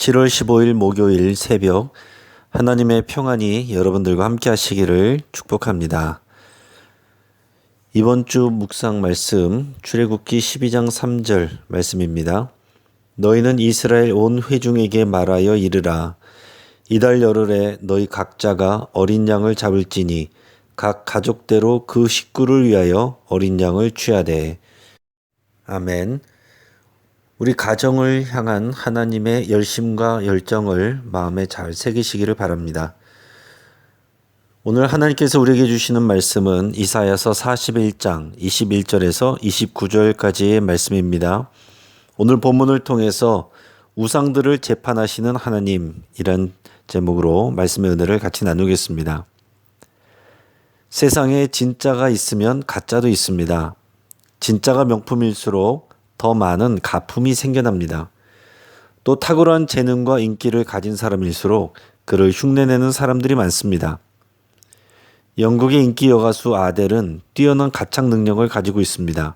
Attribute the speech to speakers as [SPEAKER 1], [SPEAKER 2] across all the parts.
[SPEAKER 1] 7월 15일 목요일 새벽 하나님의 평안이 여러분들과 함께 하시기를 축복합니다. 이번 주 묵상 말씀 출애굽기 12장 3절 말씀입니다. 너희는 이스라엘 온 회중에게 말하여 이르라. 이달 열흘에 너희 각자가 어린 양을 잡을지니 각 가족대로 그 식구를 위하여 어린 양을 취하되. 아멘. 우리 가정을 향한 하나님의 열심과 열정을 마음에 잘 새기시기를 바랍니다. 오늘 하나님께서 우리에게 주시는 말씀은 이사야서 41장 21절에서 29절까지의 말씀입니다. 오늘 본문을 통해서 우상들을 재판하시는 하나님이란 제목으로 말씀의 은혜를 같이 나누겠습니다. 세상에 진짜가 있으면 가짜도 있습니다. 진짜가 명품일수록 더 많은 가품이 생겨납니다. 또 탁월한 재능과 인기를 가진 사람일수록 그를 흉내내는 사람들이 많습니다. 영국의 인기 여가수 아델은 뛰어난 가창 능력을 가지고 있습니다.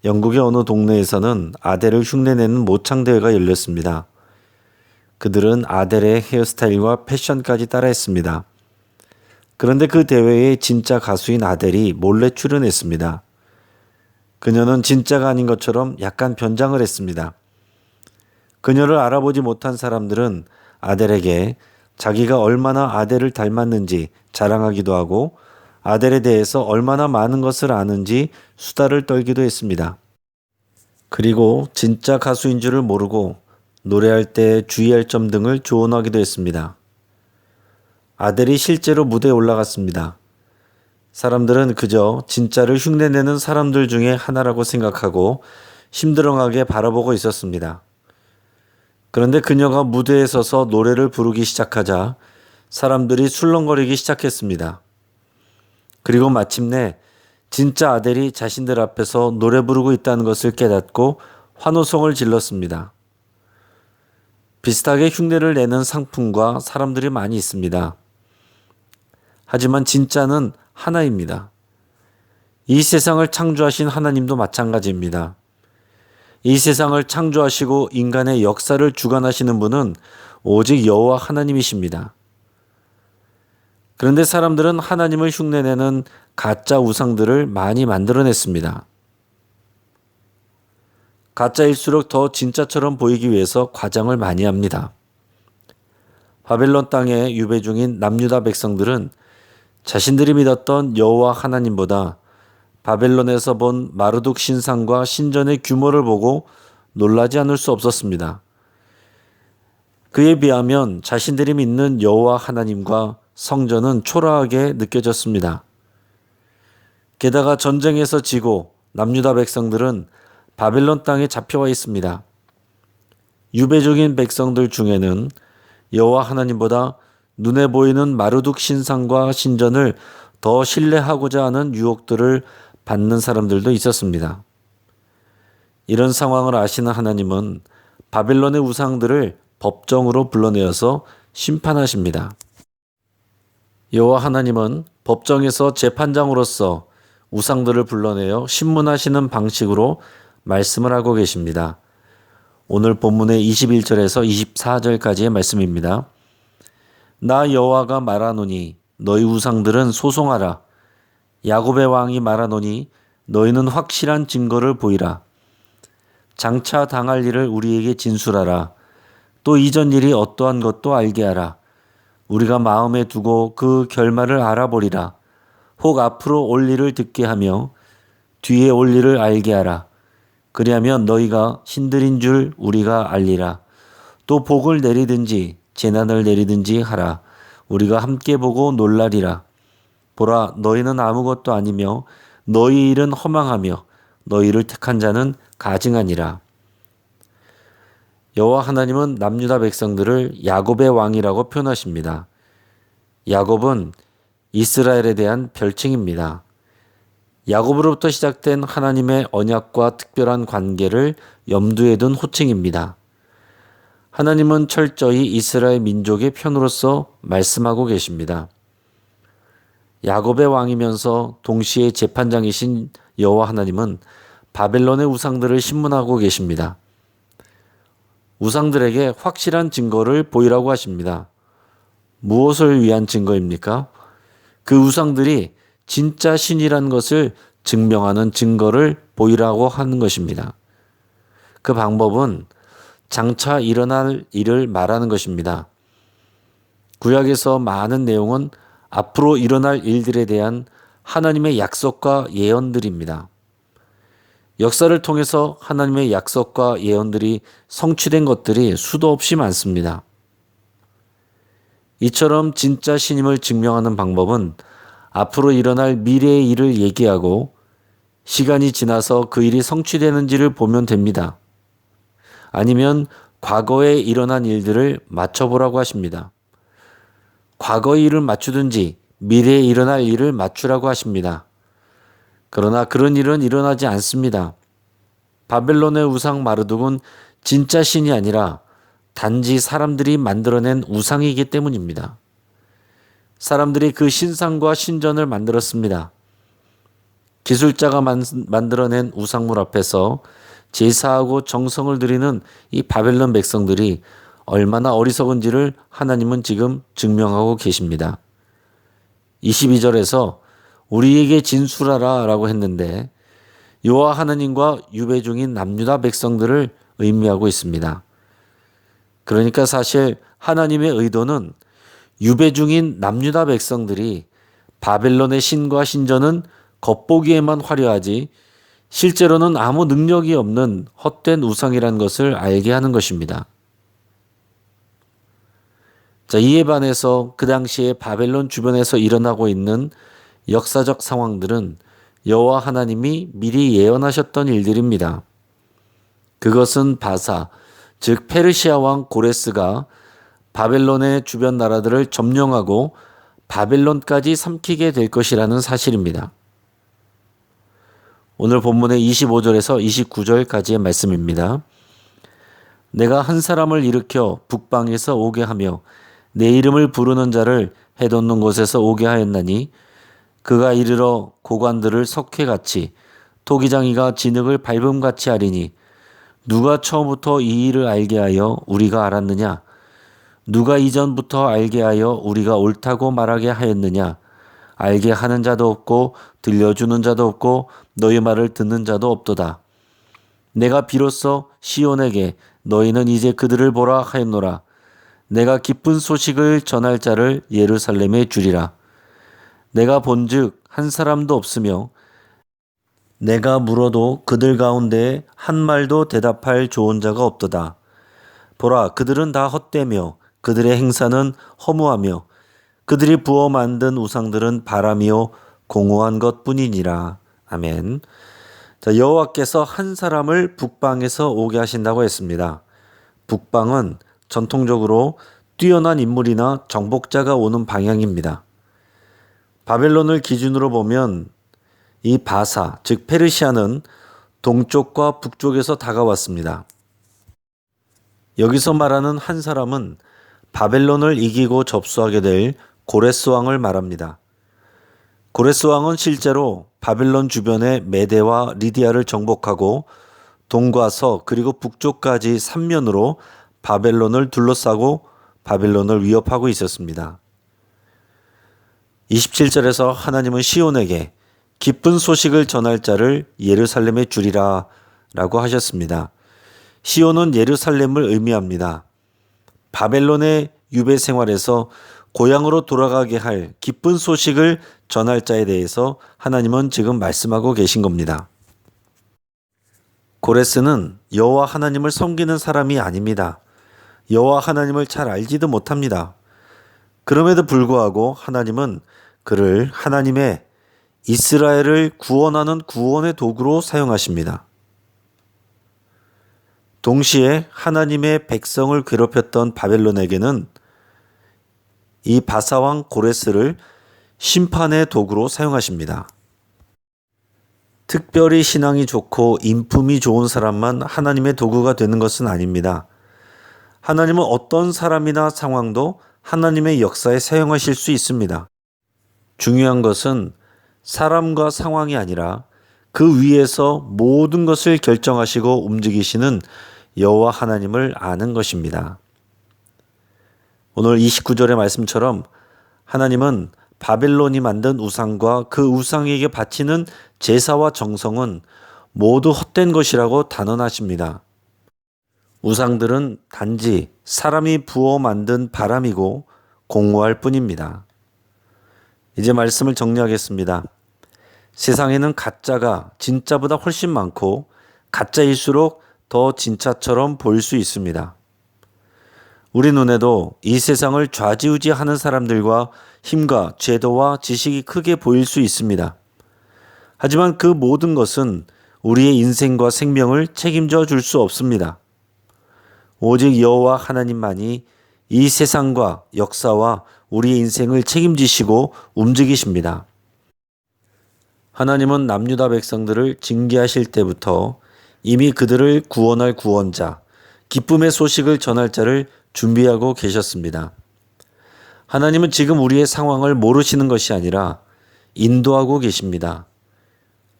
[SPEAKER 1] 영국의 어느 동네에서는 아델을 흉내내는 모창대회가 열렸습니다. 그들은 아델의 헤어스타일과 패션까지 따라했습니다. 그런데 그 대회에 진짜 가수인 아델이 몰래 출연했습니다. 그녀는 진짜가 아닌 것처럼 약간 변장을 했습니다. 그녀를 알아보지 못한 사람들은 아델에게 자기가 얼마나 아델을 닮았는지 자랑하기도 하고 아델에 대해서 얼마나 많은 것을 아는지 수다를 떨기도 했습니다. 그리고 진짜 가수인 줄을 모르고 노래할 때 주의할 점 등을 조언하기도 했습니다. 아델이 실제로 무대에 올라갔습니다. 사람들은 그저 진짜를 흉내내는 사람들 중에 하나라고 생각하고 심드렁하게 바라보고 있었습니다. 그런데 그녀가 무대에 서서 노래를 부르기 시작하자 사람들이 술렁거리기 시작했습니다. 그리고 마침내 진짜 아델이 자신들 앞에서 노래 부르고 있다는 것을 깨닫고 환호성을 질렀습니다. 비슷하게 흉내를 내는 상품과 사람들이 많이 있습니다. 하지만 진짜는 하나입니다. 이 세상을 창조하신 하나님도 마찬가지입니다. 이 세상을 창조하시고 인간의 역사를 주관하시는 분은 오직 여호와 하나님이십니다. 그런데 사람들은 하나님을 흉내내는 가짜 우상들을 많이 만들어냈습니다. 가짜일수록 더 진짜처럼 보이기 위해서 과장을 많이 합니다. 바벨론 땅에 유배 중인 남유다 백성들은 자신들이 믿었던 여호와 하나님보다 바벨론에서 본 마르둑 신상과 신전의 규모를 보고 놀라지 않을 수 없었습니다. 그에 비하면 자신들이 믿는 여호와 하나님과 성전은 초라하게 느껴졌습니다. 게다가 전쟁에서 지고 남유다 백성들은 바벨론 땅에 잡혀와 있습니다. 유배 중인 백성들 중에는 여호와 하나님보다 눈에 보이는 마르둑 신상과 신전을 더 신뢰하고자 하는 유혹들을 받는 사람들도 있었습니다. 이런 상황을 아시는 하나님은 바벨론의 우상들을 법정으로 불러내어서 심판하십니다. 여호와 하나님은 법정에서 재판장으로서 우상들을 불러내어 신문하시는 방식으로 말씀을 하고 계십니다. 오늘 본문의 21절에서 24절까지의 말씀입니다. 나 여호와가 말하노니 너희 우상들은 소송하라. 야곱의 왕이 말하노니 너희는 확실한 증거를 보이라. 장차 당할 일을 우리에게 진술하라. 또 이전 일이 어떠한 것도 알게 하라. 우리가 마음에 두고 그 결말을 알아보리라. 혹 앞으로 올 일을 듣게 하며 뒤에 올 일을 알게 하라. 그리하면 너희가 신들인 줄 우리가 알리라. 또 복을 내리든지 재난을 내리든지 하라. 우리가 함께 보고 놀라리라. 보라, 너희는 아무것도 아니며 너희 일은 허망하며 너희를 택한 자는 가증하니라. 여호와 하나님은 남유다 백성들을 야곱의 왕이라고 표현하십니다. 야곱은 이스라엘에 대한 별칭입니다. 야곱으로부터 시작된 하나님의 언약과 특별한 관계를 염두에 둔 호칭입니다. 하나님은 철저히 이스라엘 민족의 편으로서 말씀하고 계십니다. 야곱의 왕이면서 동시에 재판장이신 여호와 하나님은 바벨론의 우상들을 신문하고 계십니다. 우상들에게 확실한 증거를 보이라고 하십니다. 무엇을 위한 증거입니까? 그 우상들이 진짜 신이란 것을 증명하는 증거를 보이라고 하는 것입니다. 그 방법은 장차 일어날 일을 말하는 것입니다. 구약에서 많은 내용은 앞으로 일어날 일들에 대한 하나님의 약속과 예언들입니다. 역사를 통해서 하나님의 약속과 예언들이 성취된 것들이 수도 없이 많습니다. 이처럼 진짜 신임을 증명하는 방법은 앞으로 일어날 미래의 일을 얘기하고 시간이 지나서 그 일이 성취되는지를 보면 됩니다. 아니면 과거에 일어난 일들을 맞춰보라고 하십니다. 과거의 일을 맞추든지 미래에 일어날 일을 맞추라고 하십니다. 그러나 그런 일은 일어나지 않습니다. 바벨론의 우상 마르둑은 진짜 신이 아니라 단지 사람들이 만들어낸 우상이기 때문입니다. 사람들이 그 신상과 신전을 만들었습니다. 기술자가 만들어낸 우상물 앞에서 제사하고 정성을 들이는 이 바벨론 백성들이 얼마나 어리석은지를 하나님은 지금 증명하고 계십니다. 22절에서 우리에게 진술하라 라고 했는데 여호와 하나님과 유배 중인 남유다 백성들을 의미하고 있습니다. 그러니까 사실 하나님의 의도는 유배 중인 남유다 백성들이 바벨론의 신과 신전은 겉보기에만 화려하지 실제로는 아무 능력이 없는 헛된 우상이라는 것을 알게 하는 것입니다. 자, 이에 반해서 그 당시에 바벨론 주변에서 일어나고 있는 역사적 상황들은 여호와 하나님이 미리 예언하셨던 일들입니다. 그것은 바사, 즉 페르시아 왕 고레스가 바벨론의 주변 나라들을 점령하고 바벨론까지 삼키게 될 것이라는 사실입니다. 오늘 본문의 25절에서 29절까지의 말씀입니다. 내가 한 사람을 일으켜 북방에서 오게 하며 내 이름을 부르는 자를 해돋는 곳에서 오게 하였나니 그가 이르러 고관들을 석회같이 토기장이가 진흙을 밟음같이 하리니 누가 처음부터 이 일을 알게 하여 우리가 알았느냐? 누가 이전부터 알게 하여 우리가 옳다고 말하게 하였느냐? 알게 하는 자도 없고 들려주는 자도 없고 너희 말을 듣는 자도 없도다. 내가 비로소 시온에게 너희는 이제 그들을 보라 하였노라. 내가 기쁜 소식을 전할 자를 예루살렘에 주리라. 내가 본즉 한 사람도 없으며 내가 물어도 그들 가운데 한 말도 대답할 좋은 자가 없도다. 보라, 그들은 다 헛되며 그들의 행사는 허무하며 그들이 부어 만든 우상들은 바람이요 공허한 것뿐이니라. 아멘. 자, 여호와께서 한 사람을 북방에서 오게 하신다고 했습니다. 북방은 전통적으로 뛰어난 인물이나 정복자가 오는 방향입니다. 바벨론을 기준으로 보면 이 바사, 즉 페르시아는 동쪽과 북쪽에서 다가왔습니다. 여기서 말하는 한 사람은 바벨론을 이기고 접수하게 될 고레스 왕을 말합니다. 고레스 왕은 실제로 바벨론 주변의 메대와 리디아를 정복하고 동과 서 그리고 북쪽까지 3면으로 바벨론을 둘러싸고 바벨론을 위협하고 있었습니다. 27절에서 하나님은 시온에게 기쁜 소식을 전할 자를 예루살렘에 주리라 라고 하셨습니다. 시온은 예루살렘을 의미합니다. 바벨론의 유배 생활에서 고향으로 돌아가게 할 기쁜 소식을 전할 자에 대해서 하나님은 지금 말씀하고 계신 겁니다. 고레스는 여호와 하나님을 섬기는 사람이 아닙니다. 여호와 하나님을 잘 알지도 못합니다. 그럼에도 불구하고 하나님은 그를 하나님의 이스라엘을 구원하는 구원의 도구로 사용하십니다. 동시에 하나님의 백성을 괴롭혔던 바벨론에게는 이 바사왕 고레스를 심판의 도구로 사용하십니다. 특별히 신앙이 좋고 인품이 좋은 사람만 하나님의 도구가 되는 것은 아닙니다. 하나님은 어떤 사람이나 상황도 하나님의 역사에 사용하실 수 있습니다. 중요한 것은 사람과 상황이 아니라 그 위에서 모든 것을 결정하시고 움직이시는 여호와 하나님을 아는 것입니다. 오늘 29절의 말씀처럼 하나님은 바벨론이 만든 우상과 그 우상에게 바치는 제사와 정성은 모두 헛된 것이라고 단언하십니다. 우상들은 단지 사람이 부어 만든 바람이고 공허할 뿐입니다. 이제 말씀을 정리하겠습니다. 세상에는 가짜가 진짜보다 훨씬 많고 가짜일수록 더 진짜처럼 보일 수 있습니다. 우리 눈에도 이 세상을 좌지우지하는 사람들과 힘과 제도와 지식이 크게 보일 수 있습니다. 하지만 그 모든 것은 우리의 인생과 생명을 책임져 줄 수 없습니다. 오직 여호와 하나님만이 이 세상과 역사와 우리의 인생을 책임지시고 움직이십니다. 하나님은 남유다 백성들을 징계하실 때부터 이미 그들을 구원할 구원자, 기쁨의 소식을 전할 자를 준비하고 계셨습니다. 하나님은 지금 우리의 상황을 모르시는 것이 아니라 인도하고 계십니다.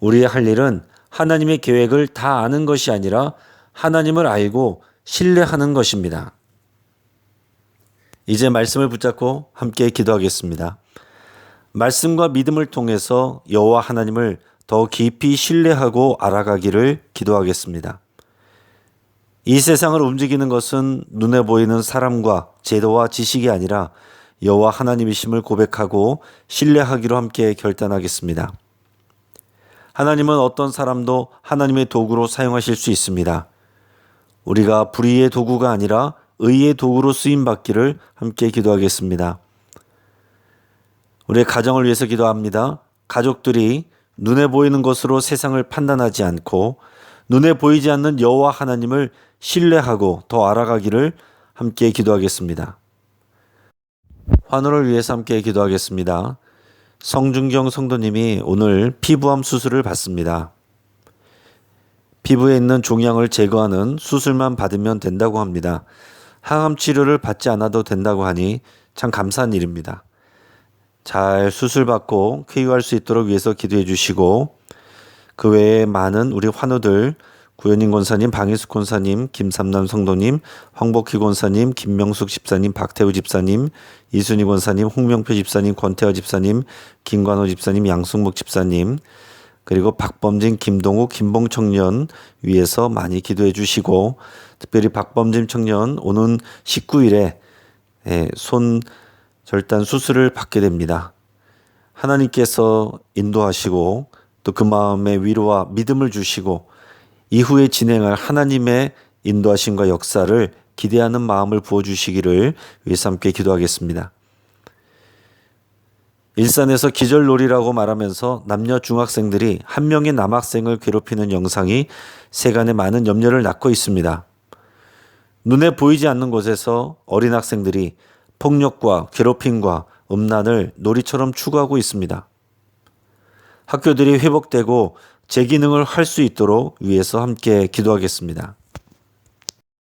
[SPEAKER 1] 우리의 할 일은 하나님의 계획을 다 아는 것이 아니라 하나님을 알고 신뢰하는 것입니다. 이제 말씀을 붙잡고 함께 기도하겠습니다. 말씀과 믿음을 통해서 여호와 하나님을 더 깊이 신뢰하고 알아가기를 기도하겠습니다. 이 세상을 움직이는 것은 눈에 보이는 사람과 제도와 지식이 아니라 여호와 하나님이심을 고백하고 신뢰하기로 함께 결단하겠습니다. 하나님은 어떤 사람도 하나님의 도구로 사용하실 수 있습니다. 우리가 불의의 도구가 아니라 의의 도구로 쓰임받기를 함께 기도하겠습니다. 우리의 가정을 위해서 기도합니다. 가족들이 눈에 보이는 것으로 세상을 판단하지 않고 눈에 보이지 않는 여호와 하나님을 신뢰하고 더 알아가기를 함께 기도하겠습니다. 환우를 위해서 함께 기도하겠습니다. 성준경 성도님이 오늘 피부암 수술을 받습니다. 피부에 있는 종양을 제거하는 수술만 받으면 된다고 합니다. 항암 치료를 받지 않아도 된다고 하니 참 감사한 일입니다. 잘 수술받고 쾌유할 수 있도록 위해서 기도해 주시고, 그 외에 많은 우리 환우들, 구현인 권사님, 방희숙 권사님, 김삼남 성도님, 황복희 권사님, 김명숙 집사님, 박태우 집사님, 이순희 권사님, 홍명표 집사님, 권태화 집사님, 김관호 집사님, 양승목 집사님, 그리고 박범진, 김동욱, 김봉 청년 위해서 많이 기도해 주시고, 특별히 박범진 청년 오는 19일에 손 절단 수술을 받게 됩니다. 하나님께서 인도하시고 또 그 마음에 위로와 믿음을 주시고 이후에 진행할 하나님의 인도하심과 역사를 기대하는 마음을 부어주시기를 위해서 함께 기도하겠습니다. 일산에서 기절놀이라고 말하면서 남녀 중학생들이 한 명의 남학생을 괴롭히는 영상이 세간에 많은 염려를 낳고 있습니다. 눈에 보이지 않는 곳에서 어린 학생들이 폭력과 괴롭힘과 음란을 놀이처럼 추구하고 있습니다. 학교들이 회복되고 재기능을 할 수 있도록 위해서 함께 기도하겠습니다.